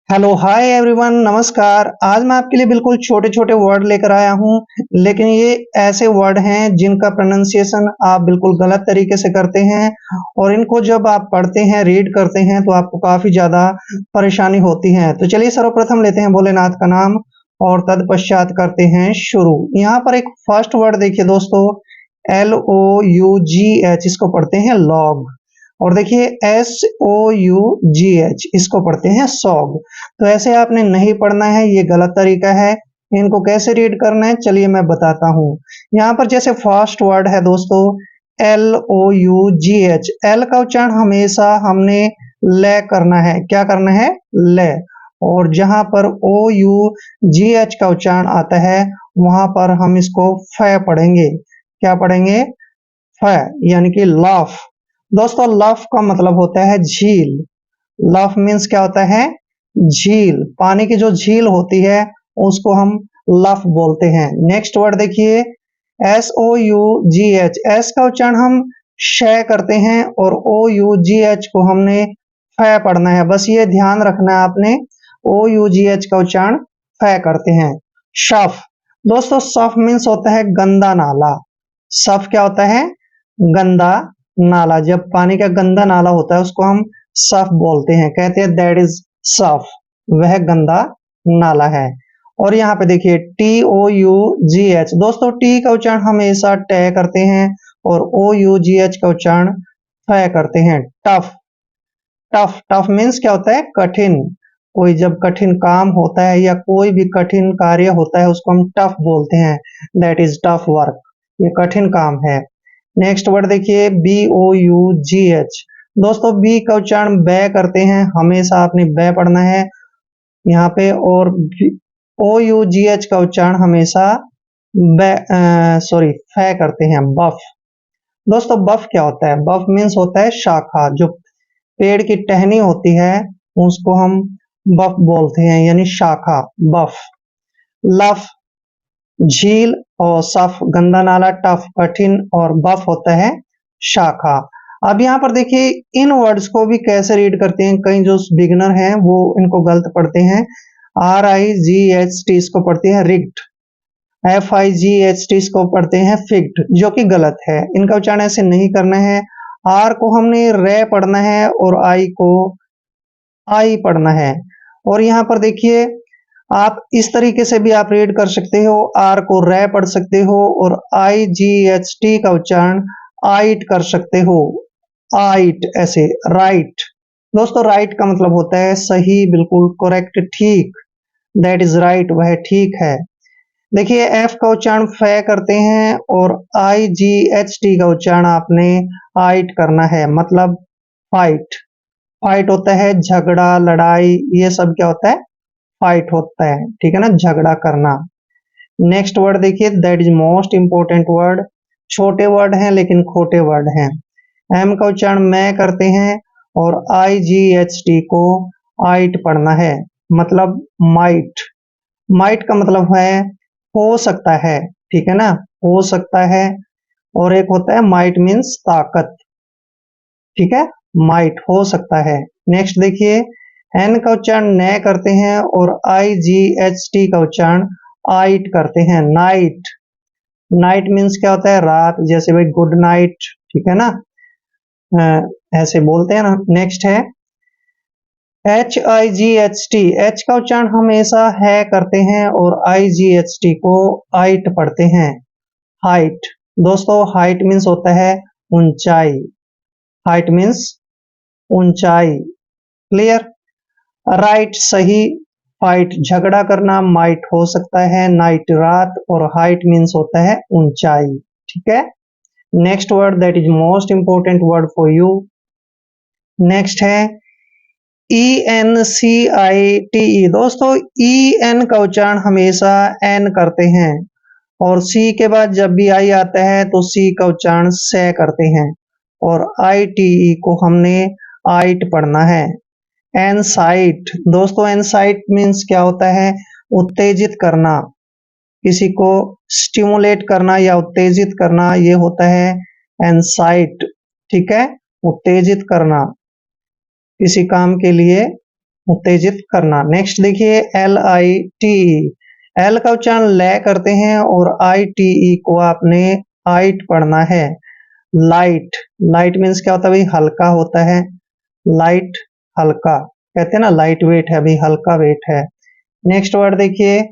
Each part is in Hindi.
हेलो हाय एवरीवन, नमस्कार। आज मैं आपके लिए बिल्कुल छोटे-छोटे वर्ड लेकर आया हूँ, लेकिन ये ऐसे वर्ड हैं जिनका प्रोनंसिएशन आप बिल्कुल गलत तरीके से करते हैं और इनको जब आप पढ़ते हैं, रीड करते हैं तो आपको काफ़ी ज़्यादा परेशानी होती है। तो चलिए सर्वप्रथम लेते हैं भोलेनाथ का नाम और तत्पश्चात करते हैं शुरू। यहाँ पर एक फर्स्ट वर्ड देखिए दोस्तों, LOUGH, इसको पढ़ते हैं लॉग। और देखिए SOUGH, इसको पढ़ते हैं सॉग। तो ऐसे आपने नहीं पढ़ना है, ये गलत तरीका है। इनको कैसे रीड करना है चलिए मैं बताता हूँ। यहाँ पर जैसे फर्स्ट वर्ड है दोस्तों LOUGH, एल का उच्चारण हमेशा हमने ले करना है। क्या करना है? ले। और जहां पर OUGH का उच्चारण आता है वहां पर हम इसको फ पढ़ेंगे। क्या पढ़ेंगे? फ, यानी कि लाफ। दोस्तों लाफ का मतलब होता है झील। लाफ मीन्स क्या होता है? झील। पानी की जो झील होती है उसको हम लाफ बोलते हैं। नेक्स्ट वर्ड देखिए SOUGH, एस का उच्चारण हम श करते हैं और OUGH को हमने फ पढ़ना है। बस ये ध्यान रखना है आपने, OUGH का उच्चारण फ करते हैं। शफ। दोस्तों सफ मीन्स होता है गंदा नाला। सफ क्या होता है? गंदा नाला। जब पानी का गंदा नाला होता है उसको हम सफ बोलते हैं, कहते हैं दैट इज सफ, वह गंदा नाला है। और यहाँ पे देखिए TOUGH, दोस्तों टी का उच्चारण हमेशा ट करते हैं और OUGH का उच्चारण फ करते हैं। टफ। टफ, टफ मीन्स क्या होता है? कठिन। कोई जब कठिन काम होता है या कोई भी कठिन कार्य होता है उसको हम टफ बोलते हैं, दैट इज टफ वर्क, ये कठिन काम है। नेक्स्ट वर्ड देखिए BOUGH, दोस्तों बी का उच्चारण बै करते हैं, हमेशा आपने बै पढ़ना है यहाँ पे। और OUGH का उच्चारण हमेशा फ करते हैं, बफ। दोस्तों बफ क्या होता है? बफ मीन्स होता है शाखा। जो पेड़ की टहनी होती है उसको हम बफ बोलते हैं, यानी शाखा, बफ। लफ झील और सफ गंदा नाला, टफ कठिन और बफ होता है शाखा। अब यहाँ पर देखिए इन वर्ड्स को भी कैसे रीड करते हैं। कई जो बिगिनर हैं वो इनको गलत पढ़ते हैं। RIGHT इसको पढ़ते हैं रिग्ट, FIGHT इसको पढ़ते हैं फिग्ट, जो कि गलत है। इनका उच्चारण ऐसे नहीं करना है। आर को हमने रे पढ़ना है और आई को आई पढ़ना है। और यहाँ पर देखिए आप इस तरीके से भी आप रीड कर सकते हो, आर को रे पढ़ सकते हो और IGHT का उच्चारण आइट कर सकते हो, आइट ऐसे, राइट। दोस्तों राइट का मतलब होता है सही, बिल्कुल करेक्ट, ठीक, दैट इज राइट, वह ठीक है। देखिए एफ का उच्चारण फ करते हैं और IGHT का उच्चारण आपने आइट करना है, मतलब फाइट। फाइट होता है झगड़ा, लड़ाई, ये सब क्या होता है? फाइट होता है, ठीक है ना, झगड़ा करना। नेक्स्ट वर्ड देखिए, that is most important word. छोटे वर्ड हैं लेकिन खोटे वर्ड हैं। एम का उच्चारण मैं करते हैं और IGHT को आइट पढ़ना है, मतलब माइट। माइट का मतलब है हो सकता है, ठीक है ना, हो सकता है। और एक होता है माइट मीन्स ताकत, ठीक है, माइट हो सकता है। नेक्स्ट देखिए एन का उच्चारण न करते हैं और IGHT का उच्चारण आइट करते हैं, नाइट। नाइट मीन्स क्या होता है? रात, जैसे भाई गुड नाइट, ठीक है ना, ऐसे बोलते हैं ना। नेक्स्ट है HIGHT, एच का उच्चारण हमेशा है करते हैं और IGHT को आइट पढ़ते हैं, हाइट। दोस्तों हाइट मीन्स होता है ऊंचाई, हाइट मीन्स ऊंचाई, क्लियर। राइट सही, फाइट झगड़ा करना, माइट हो सकता है, नाइट रात और हाइट मीन्स होता है ऊंचाई, ठीक है। Next word that is most important word for you. Next है ENCITE, दोस्तों EN का उच्चारण हमेशा N करते हैं और C के बाद जब भी I आता है तो C का उच्चारण से करते हैं और ITE को हमने आइट पढ़ना है। एनसाइट, दोस्तों एनसाइट मीन्स क्या होता है? उत्तेजित करना, किसी को स्टिमुलेट करना या उत्तेजित करना, ये होता है एनसाइट, ठीक है, उत्तेजित करना किसी काम के लिए उत्तेजित करना। नेक्स्ट देखिए LITE, एल का उच्चारण ले करते हैं और ITE को आपने आइट पढ़ना है। लाइट, लाइट मीन्स क्या होता है भाई, हल्का होता है। लाइट हल्का, कहते हैं ना लाइट वेट है भाई, हल्का वेट है। नेक्स्ट वर्ड देखिए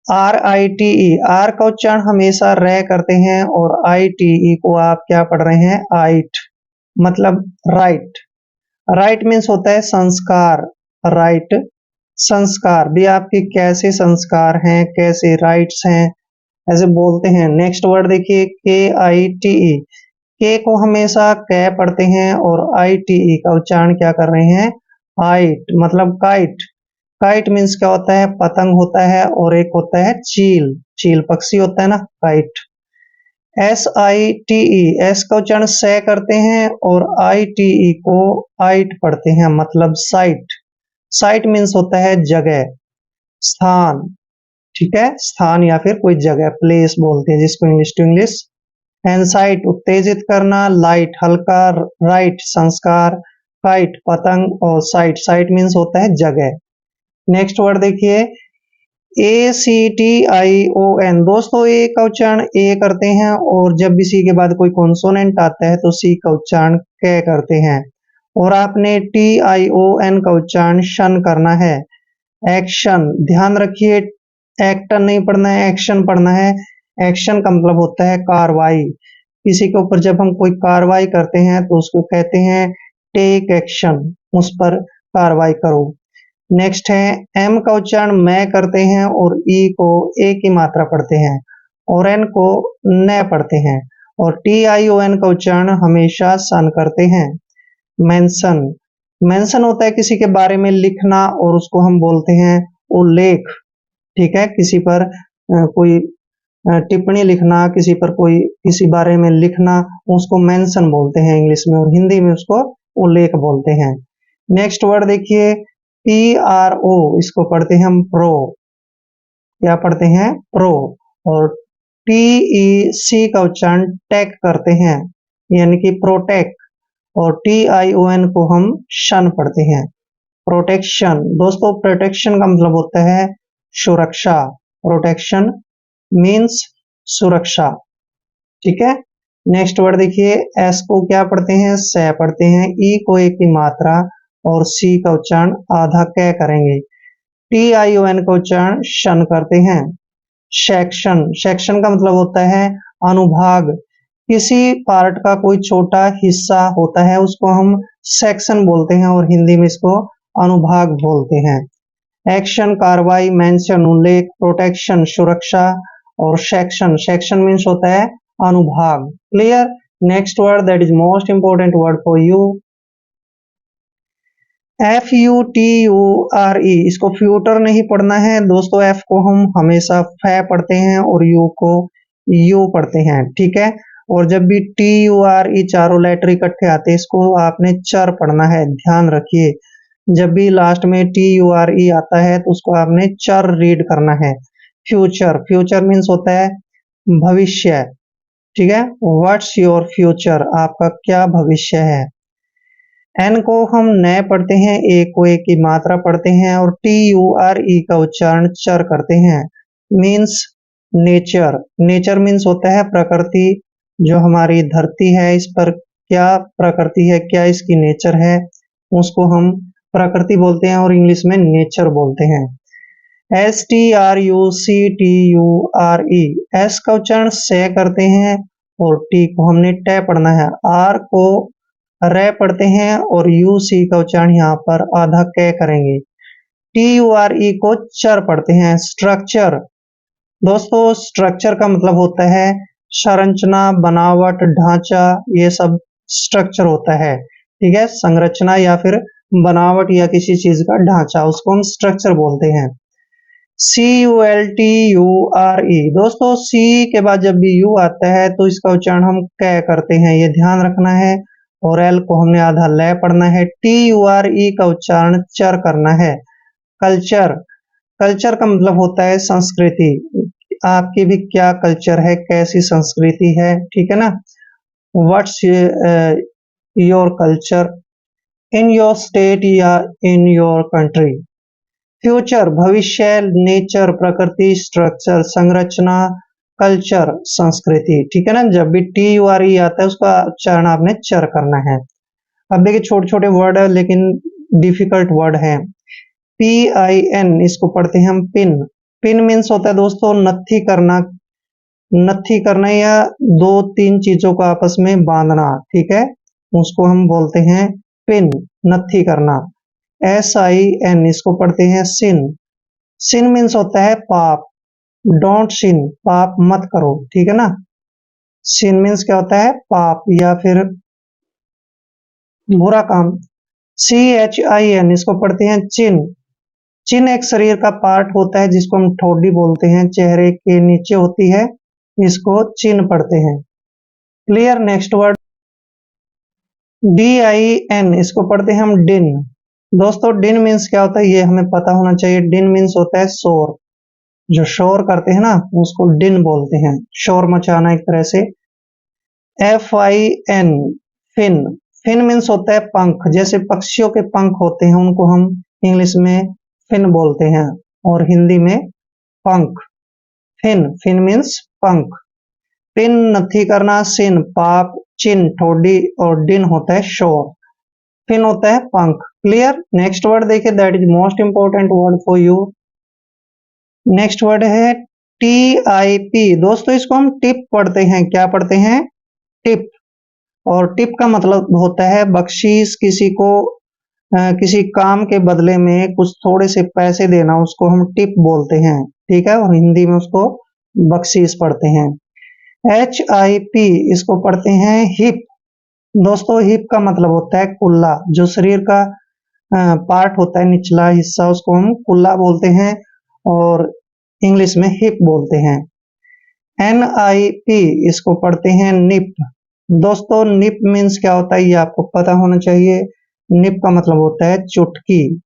RITE, आर का उच्चारण हमेशा रे करते हैं और ITE को आप क्या पढ़ रहे हैं, आइट, मतलब राइट। राइट मीन्स होता है संस्कार, राइट संस्कार भी आपके कैसे संस्कार हैं, कैसे राइट्स हैं, ऐसे बोलते हैं। नेक्स्ट वर्ड देखिए KITE, के को हमेशा कै पढ़ते हैं और ITE का उच्चारण क्या कर रहे हैं, आइट, मतलब काइट। काइट मीन्स क्या होता है, पतंग होता है और एक होता है चील, चील पक्षी होता है ना, काइट। SITE, एस का उच्चारण से करते हैं और ITE को आइट पढ़ते हैं, मतलब साइट। साइट मीन्स होता है जगह, स्थान, ठीक है, स्थान या फिर कोई जगह, प्लेस बोलते हैं जिसको इंग्लिश टू इंग्लिश। एनसाइट उत्तेजित करना, लाइट हल्का, राइट संस्कार, काइट पतंग और साइट, साइट मीन्स होता है जगह। नेक्स्ट वर्ड देखिए ACTION, दोस्तों ए का उच्चारण ए करते हैं और जब भी सी के बाद कोई कॉन्सोनेंट आता है तो सी का उच्चारण कै करते हैं और आपने TION का उच्चारण शन करना है। एक्शन, ध्यान रखिए एक्टन नहीं पढ़ना है, एक्शन पढ़ना है। एक्शन का मतलब होता है कार्रवाई, किसी के ऊपर जब हम कोई कार्रवाई करते हैं तो उसको कहते हैं टेक एक्शन, उस पर कार्रवाई करो। नेक्स्ट है एम का उच्चारण मैं करते हैं और ई को ए की मात्रा पढ़ते हैं और एन को न पढ़ते हैं और TION का उच्चारण हमेशा सन करते हैं। मेंशन, मेंशन होता है किसी के बारे में लिखना और उसको हम बोलते हैं उल्लेख, ठीक है, किसी पर कोई टिप्पणी लिखना, किसी पर कोई किसी बारे में लिखना, उसको मेंशन बोलते हैं इंग्लिश में और हिंदी में उसको उल्लेख बोलते हैं। नेक्स्ट वर्ड देखिए PRO, इसको पढ़ते हैं हम प्रो, क्या पढ़ते हैं, प्रो। और TEC का उच्चारण टेक करते हैं, यानी कि प्रोटेक्ट, और TION को हम शन पढ़ते हैं, प्रोटेक्शन। दोस्तों प्रोटेक्शन का मतलब होता है सुरक्षा, प्रोटेक्शन मीन्स सुरक्षा, ठीक है। नेक्स्ट वर्ड देखिए एस को क्या पढ़ते हैं, से पढ़ते हैं, ई को एक की मात्रा और सी का उच्चारण आधा कै करेंगे। TION का उच्चारण शन करते हैं। सेक्शन, सेक्शन का मतलब होता है अनुभाग, किसी पार्ट का कोई छोटा हिस्सा होता है उसको हम सेक्शन बोलते हैं और हिंदी में इसको अनुभाग बोलते हैं। एक्शन कार्रवाई, मेंशन उल्लेख, प्रोटेक्शन सुरक्षा और सेक्शन, सेक्शन मीन्स होता है अनुभाग। Clear. Next word that is most important word for you, FUTURE, इसको फ्यूटर नहीं पढ़ना है दोस्तों, F को हम हमेशा फै पढ़ते हैं और U को यू पढ़ते हैं, ठीक है। और जब भी TURE चारों लेटर इकट्ठे आते हैं इसको आपने चर पढ़ना है, ध्यान रखिए, जब भी लास्ट में TURE आता है तो उसको आपने चर रीड करना है। फ्यूचर, फ्यूचर मीन्स होता है भविष्य, ठीक है, व्हाट्स योर फ्यूचर, आपका क्या भविष्य है। एन को हम न पढ़ते हैं, ए को ए की मात्रा पढ़ते हैं और TURE का उच्चारण चर करते हैं, मीन्स नेचर। नेचर मीन्स होता है प्रकृति, जो हमारी धरती है इस पर क्या प्रकृति है, क्या इसकी नेचर है, उसको हम प्रकृति बोलते हैं और इंग्लिश में नेचर बोलते हैं। STRUCTURE, एस का उच्चारण से करते हैं और टी को हमने टे पढ़ना है, आर को रे पढ़ते हैं और UC का उच्चारण यहाँ पर आधा कै करेंगे। TURE को चर पढ़ते हैं। स्ट्रक्चर, दोस्तों स्ट्रक्चर का मतलब होता है संरचना, बनावट, ढांचा, ये सब स्ट्रक्चर होता है, ठीक है, संरचना या फिर बनावट या किसी चीज का ढांचा, उसको हम स्ट्रक्चर बोलते हैं। CULTURE, दोस्तों सी के बाद जब भी यू आता है तो इसका उच्चारण हम कै करते हैं, ये ध्यान रखना है, और एल को हमने आधा ले पढ़ना है। TURE का उच्चारण चर करना है। कल्चर, कल्चर का मतलब होता है संस्कृति, आपकी भी क्या कल्चर है, कैसी संस्कृति है, ठीक है ना, what's your culture. In your state या इन योर कंट्री। फ्यूचर भविष्य, नेचर प्रकृति, स्ट्रक्चर संरचना, कल्चर संस्कृति। ठीक है ना, जब भी टी यू आर ई आता है उसका उच्चारण आपने चर करना है। अब देखिए छोटे छोटे वर्ड है लेकिन डिफिकल्ट वर्ड है। पी आई एन, इसको पढ़ते हैं हम पिन। पिन मीन्स होता है दोस्तों नत्थी करना, नत्थी करना या दो तीन चीजों को आपस में बांधना। ठीक है, उसको हम बोलते हैं पिन, नत्थी करना। एस आई एन, इसको पढ़ते हैं सिन। सिन मीन्स होता है पाप। डोंट सिन, पाप मत करो। ठीक है ना, सिन मीन्स क्या होता है पाप या फिर बुरा काम। सी एच आई एन, इसको पढ़ते हैं चिन। चिन एक शरीर का पार्ट होता है जिसको हम ठोडी बोलते हैं, चेहरे के नीचे होती है, इसको चिन पढ़ते हैं। Clear. Next word D I N, इसको पढ़ते हैं हम डिन। दोस्तों डिन मीन्स क्या होता है ये हमें पता होना चाहिए। डिन मीन्स होता है शोर, जो शोर करते हैं ना उसको डिन बोलते हैं, शोर मचाना एक तरह से। F I N, fin. Fin means होता है पंख, जैसे पक्षियों के पंख होते हैं उनको हम इंग्लिश में फिन बोलते हैं और हिंदी में पंख। फिन, फिन मीन्स पंख। पिन नथी करना, सिन पाप, चिन ठोडी और डिन होता है शोर, फिन होता है पंख। क्लियर। नेक्स्ट वर्ड देखिए, that is most important word for you. Next word है टी आई पी। दोस्तों इसको हम टिप पढ़ते हैं। क्या पढ़ते हैं? टिप। और टिप का मतलब होता है बख्शीश, किसी को किसी काम के बदले में कुछ थोड़े से पैसे देना, उसको हम टिप बोलते हैं। ठीक है, और हिंदी में उसको बख्शीश पढ़ते हैं। एच आई पी, इसको पढ़ते हैं हिप। दोस्तों हिप का मतलब होता है कुल्ला, जो शरीर का पार्ट होता है निचला हिस्सा, उसको हम कुल्ला बोलते हैं और इंग्लिश में हिप बोलते हैं। एन आई पी, इसको पढ़ते हैं निप। दोस्तों निप मीन्स क्या होता है ये आपको पता होना चाहिए। निप का मतलब होता है चुटकी,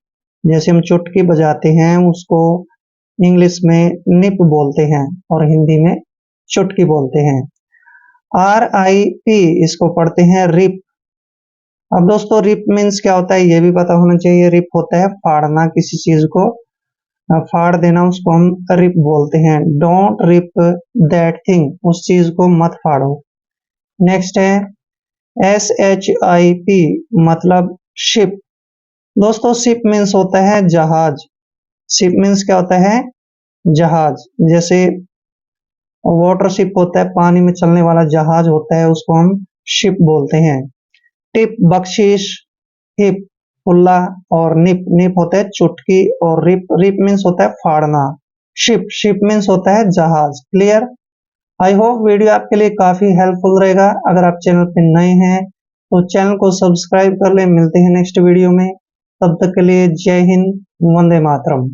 जैसे हम चुटकी बजाते हैं उसको इंग्लिश में निप बोलते हैं और हिंदी में चुटकी बोलते हैं। आर आई पी, इसको पढ़ते हैं रिप। अब दोस्तों रिप मीन्स क्या होता है ये भी पता होना चाहिए। रिप होता है फाड़ना, किसी चीज को फाड़ देना, उसको हम रिप बोलते हैं। डोंट रिप दैट थिंग, उस चीज को मत फाड़ो। नेक्स्ट है एस एच आई पी, मतलब शिप। दोस्तों शिप मीन्स होता है जहाज। शिप मीन्स क्या होता है? जहाज। जैसे वाटर शिप होता है, पानी में चलने वाला जहाज होता है, उसको हम शिप बोलते हैं। टिप बख्शीश, हिप कुल्ला और निप, निप होता है चुटकी और रिप, रिप मीन्स होता है फाड़ना। शिप, शिप मीन्स होता है जहाज। क्लियर। आई होप वीडियो आपके लिए काफी हेल्पफुल रहेगा। अगर आप चैनल पे नए हैं तो चैनल को सब्सक्राइब कर ले। मिलते हैं नेक्स्ट वीडियो में, तब तक के लिए जय हिंद, वंदे मातरम।